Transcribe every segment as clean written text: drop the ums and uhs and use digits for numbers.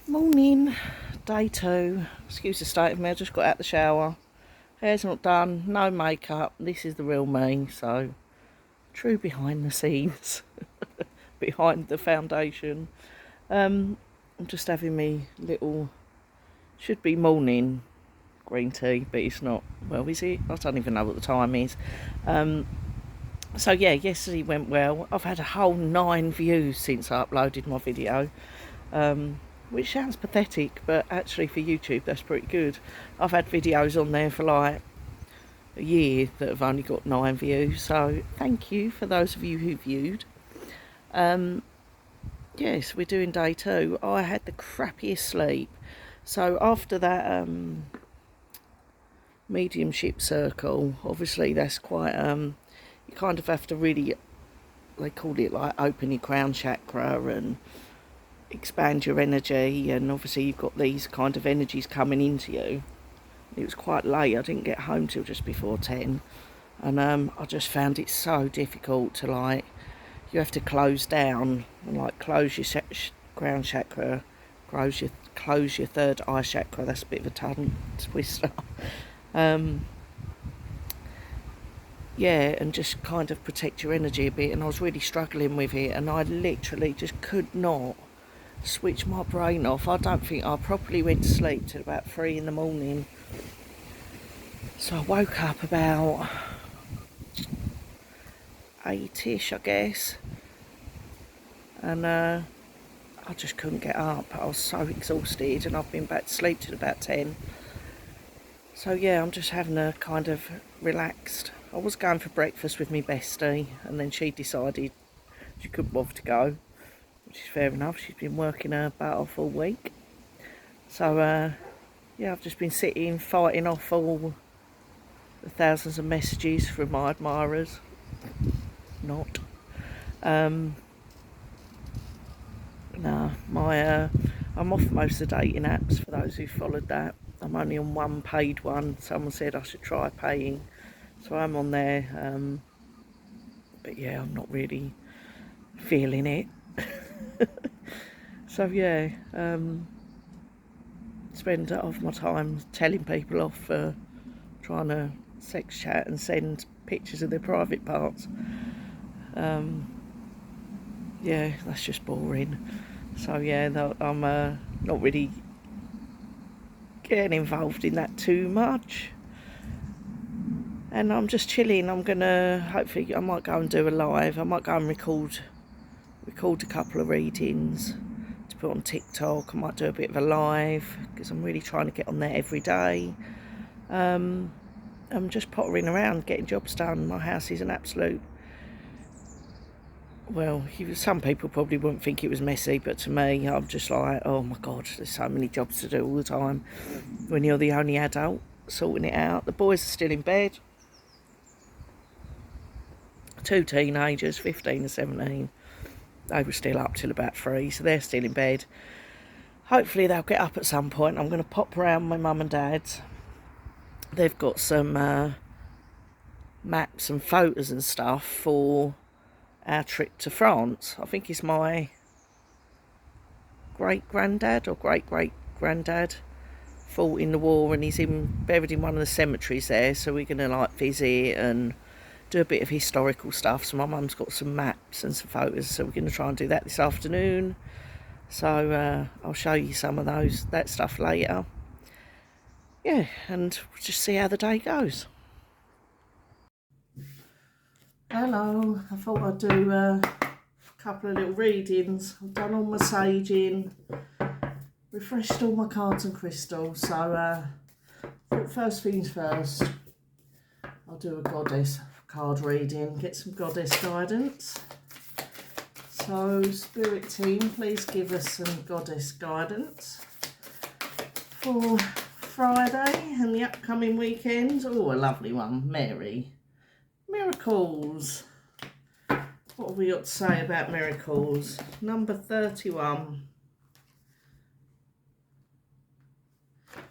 Morning, day 2. Excuse the state of me, I just got out the shower. Hair's not done, no makeup. This is the real me, so true behind the scenes, behind the foundation. I'm just having me little, should be morning green tea, but it's not. Well, is it? I don't even know what the time is. So yeah, yesterday went well. I've had a whole 9 views since I uploaded my video. Which sounds pathetic, but actually for YouTube that's pretty good. I've had videos on there for like a year that have only got 9 views, so thank you for those of you who viewed. Yes, we're doing day 2. I had the crappiest sleep, so after that mediumship circle, obviously that's quite you kind of have to really, they call it like open your crown chakra and expand your energy, and obviously you've got these kind of energies coming into you. It was quite late, I didn't get home till just before 10, and I just found it so difficult to, like, you have to close down and like close your crown chakra, close your third eye chakra. That's a bit of a tongue twister. Yeah, and just kind of protect your energy a bit, and I was really struggling with it, and I literally just could not switch my brain off. I don't think I properly went to sleep till about 3 in the morning. So I woke up about 8ish, I guess, and I just couldn't get up. I was so exhausted, and I've been back to sleep till about 10. So yeah, I'm just having a kind of relaxed. I was going for breakfast with my bestie, and then she decided she couldn't bother to go, which is fair enough. She's been working her butt off all week. So yeah, I've just been sitting fighting off all the thousands of messages from my admirers. Not. No, I'm off most of the dating apps, for those who followed that. I'm only on one paid one. Someone said I should try paying, so I'm on there. But yeah, I'm not really feeling it. So yeah, spend off my time telling people off for trying to sex chat and send pictures of their private parts. Yeah, that's just boring. So yeah, I'm not really getting involved in that too much, and I'm just chilling. I'm gonna, hopefully I might go and do a live. I might go and record a couple of readings to put on TikTok. I might do a bit of a live, because I'm really trying to get on there every day. I'm just pottering around getting jobs done. My house is an absolute, well, some people probably wouldn't think it was messy, but to me, I'm just like, oh my god, there's so many jobs to do all the time when you're the only adult sorting it out. The boys are still in bed. 2 teenagers, 15 and 17. They were still up till about 3, so they're still in bed. Hopefully they'll get up at some point. I'm going to pop round my mum and dad's. They've got some maps and photos and stuff for our trip to France. I think it's my great-granddad or great-great-granddad fought in the war, and he's buried in one of the cemeteries there, so we're going to like visit and do a bit of historical stuff. So my mum's got some maps and some photos, so we're going to try and do that this afternoon. So I'll show you some of that stuff later. Yeah, and we'll just see how the day goes. Hello, I thought I'd do a couple of little readings. I've done all my saging, refreshed all my cards and crystals, so first things first, I'll do a goddess card reading, get some goddess guidance. So spirit team, please give us some goddess guidance for Friday and the upcoming weekend. Oh, a lovely one, Mary. Miracles. What have we got to say about miracles? Number 31.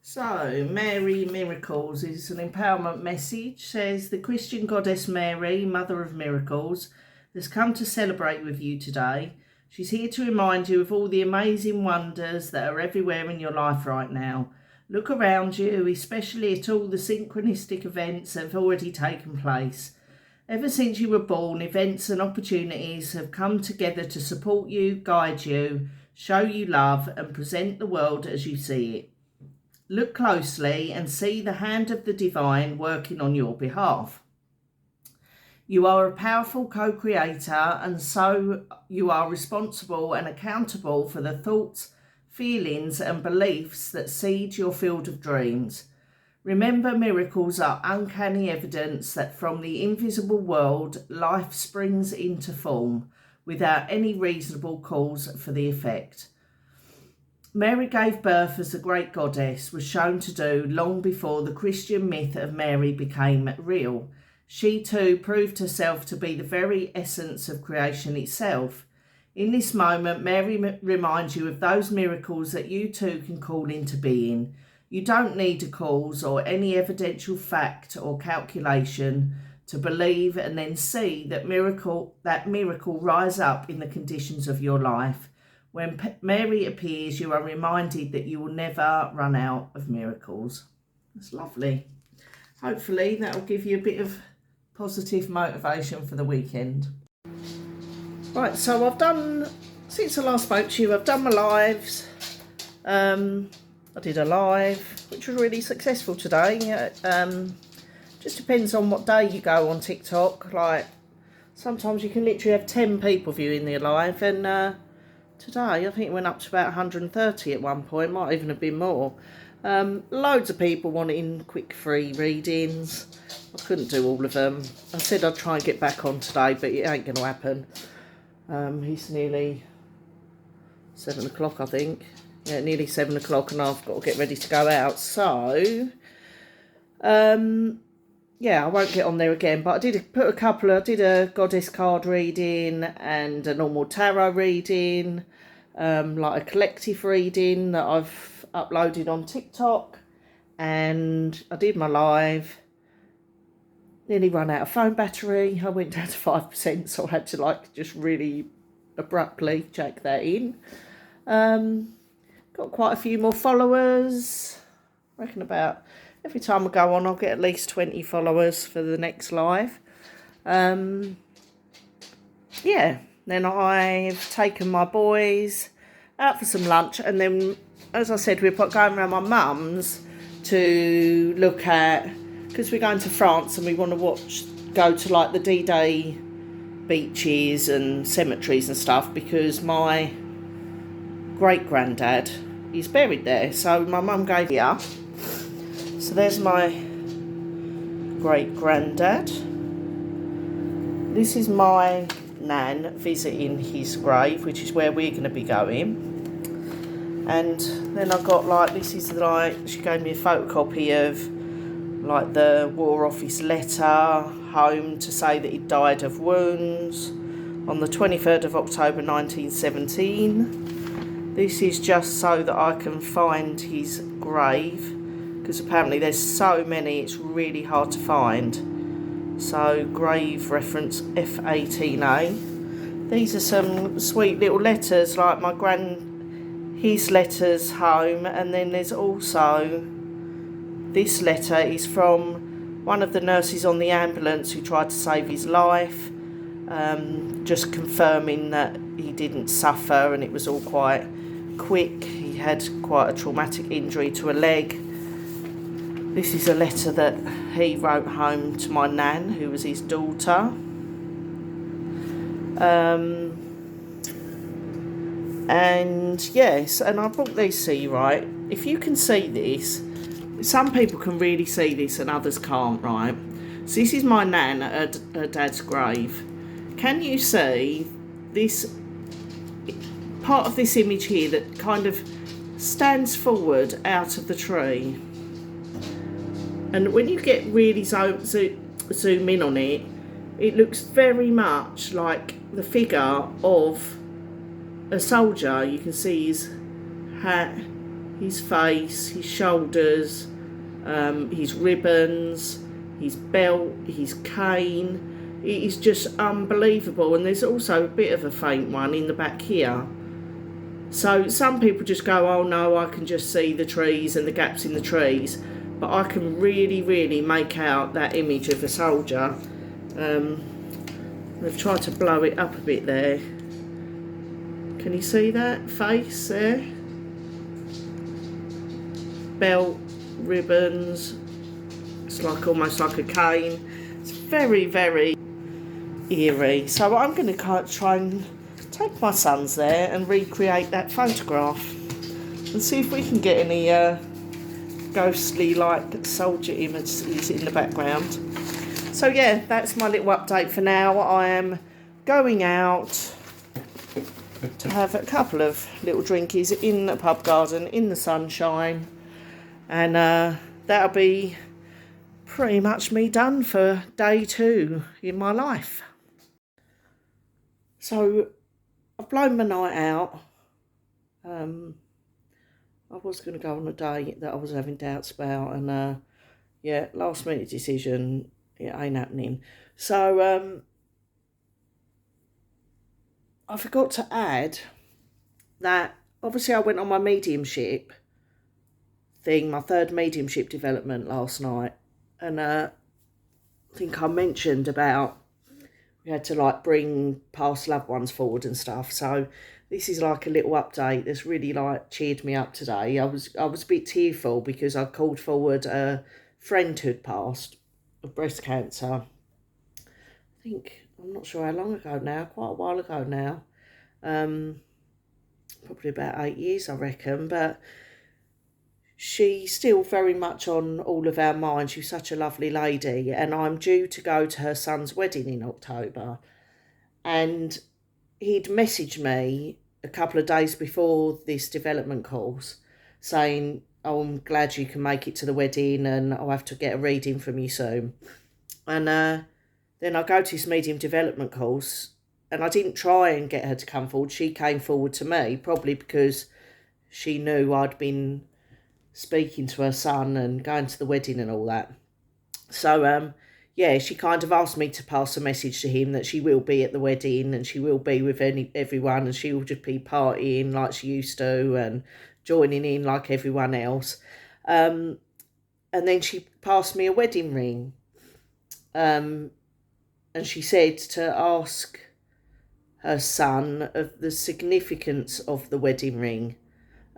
So, Mary Miracles is an empowerment message. Says, the Christian goddess Mary, Mother of Miracles, has come to celebrate with you today. She's here to remind you of all the amazing wonders that are everywhere in your life right now. Look around you, especially at all the synchronistic events that have already taken place. Ever since you were born, events and opportunities have come together to support you, guide you, show you love, and present the world as you see it. Look closely and see the hand of the divine working on your behalf. You are a powerful co-creator, and so you are responsible and accountable for the thoughts, feelings and beliefs that seed your field of dreams. Remember, miracles are uncanny evidence that from the invisible world, life springs into form without any reasonable cause for the effect. Mary gave birth as the great goddess was shown to do long before the Christian myth of Mary became real. She too proved herself to be the very essence of creation itself. In this moment, Mary reminds you of those miracles that you too can call into being. You don't need a cause or any evidential fact or calculation to believe and then see that miracle rise up in the conditions of your life. When Mary appears, you are reminded that you will never run out of miracles. That's lovely. Hopefully that'll give you a bit of positive motivation for the weekend. Right, so I've done, since I last spoke to you, I've done my lives. I did a live, which was really successful today. Just depends on what day you go on TikTok. Like, sometimes you can literally have 10 people viewing their live, and today I think it went up to about 130 at one point, might even have been more. Loads of people wanting quick free readings. I couldn't do all of them. I said I'd try and get back on today, but it ain't going to happen. It's nearly 7 o'clock, I think. Yeah, nearly 7 o'clock, and I've got to get ready to go out. So, yeah, I won't get on there again. But I did a goddess card reading and a normal tarot reading, like a collective reading that I've uploaded on TikTok, and I did my live. Nearly run out of phone battery. I went down to 5%, so I had to just really abruptly check that in. Got quite a few more followers. I reckon about every time I go on, I'll get at least 20 followers for the next live. Yeah, then I've taken my boys out for some lunch, and then, as I said, we're going around my mum's to look at, because we're going to France and we want to go to like the D-Day beaches and cemeteries and stuff, because my great-granddad is buried there. So my mum gave me up. So there's my great-granddad. This is my nan visiting his grave, which is where we're going to be going. And then I got this is she gave me a photocopy of the War Office letter home to say that he died of wounds on the 23rd of October 1917. This is just so that I can find his grave, because apparently there's so many, it's really hard to find. So grave reference F18A. These are some sweet little letters, like his letters home, and then there's also this letter is from one of the nurses on the ambulance who tried to save his life, just confirming that he didn't suffer and it was all quite quick. He had quite a traumatic injury to a leg. This is a letter that he wrote home to my nan, who was his daughter. And yes, and I brought these, see, right? If you can see this, some people can really see this and others can't, right? So this is my nan at her dad's grave. Can you see this part of this image here that kind of stands forward out of the tree? And when you get really zoom in on it, it looks very much like the figure of a soldier. You can see his hat, his face, his shoulders, his ribbons, his belt, his cane. It is just unbelievable. And there's also a bit of a faint one in the back here. So some people just go, oh no, I can just see the trees and the gaps in the trees. But I can really, really make out that image of a soldier. They've tried to blow it up a bit there. Can you see that face there? Belt, ribbons. It's like almost like a cane. It's very, very eerie. So I'm going to try and take my sons there and recreate that photograph and see if we can get any ghostly like soldier images in the background. So yeah, that's my little update for now. I am going out to have a couple of little drinkies in the pub garden in the sunshine, and that'll be pretty much me done for day 2 in my life. So I've blown my night out. I was going to go on a date that I was having doubts about, and yeah, last minute decision, it ain't happening. So I forgot to add that obviously I went on my mediumship thing, my 3rd mediumship development last night, and I think I mentioned about we had to like bring past loved ones forward and stuff. So this is like a little update that's really like cheered me up today. I was a bit tearful because I called forward a friend who'd passed of breast cancer. I think, I'm not sure how long ago now, quite a while ago now. Probably about 8 years, I reckon. But she's still very much on all of our minds. She's such a lovely lady. And I'm due to go to her son's wedding in October. And he'd messaged me a couple of days before this development course saying, oh, I'm glad you can make it to the wedding and I'll have to get a reading from you soon. And then I go to this medium development course and I didn't try and get her to come forward. She came forward to me, probably because she knew I'd been speaking to her son and going to the wedding and all that. So, yeah, she kind of asked me to pass a message to him that she will be at the wedding and she will be with everyone and she will just be partying like she used to and joining in like everyone else. And then she passed me a wedding ring. And she said to ask her son of the significance of the wedding ring.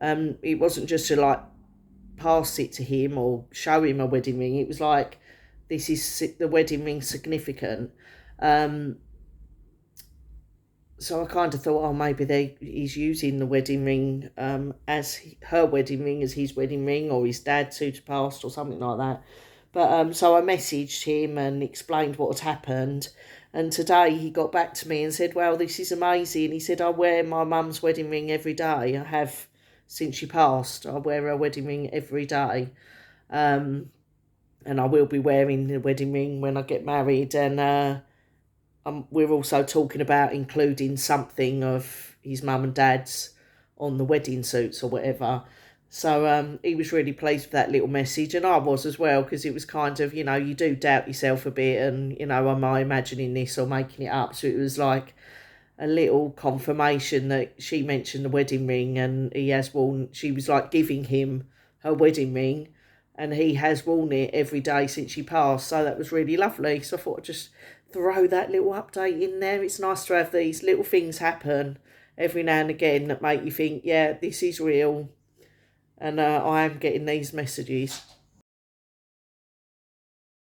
It wasn't just to like pass it to him or show him a wedding ring. It was like, this is the wedding ring significant. So I kind of thought, oh, maybe he's using the wedding ring as her wedding ring, as his wedding ring, or his dad's who'd passed or something like that. But so I messaged him and explained what had happened. And today he got back to me and said, well, this is amazing. He said, I wear my mum's wedding ring every day. I have since she passed. I wear her wedding ring every day. And I will be wearing the wedding ring when I get married. And we're also talking about including something of his mum and dad's on the wedding suits or whatever. So he was really pleased with that little message, and I was as well, because it was kind of, you know, you do doubt yourself a bit and, you know, am I imagining this or making it up? So it was like a little confirmation that she mentioned the wedding ring and he has worn, she was like giving him her wedding ring and he has worn it every day since she passed. So that was really lovely. So I thought I'd just throw that little update in there. It's nice to have these little things happen every now and again that make you think, yeah, this is real. And I am getting these messages.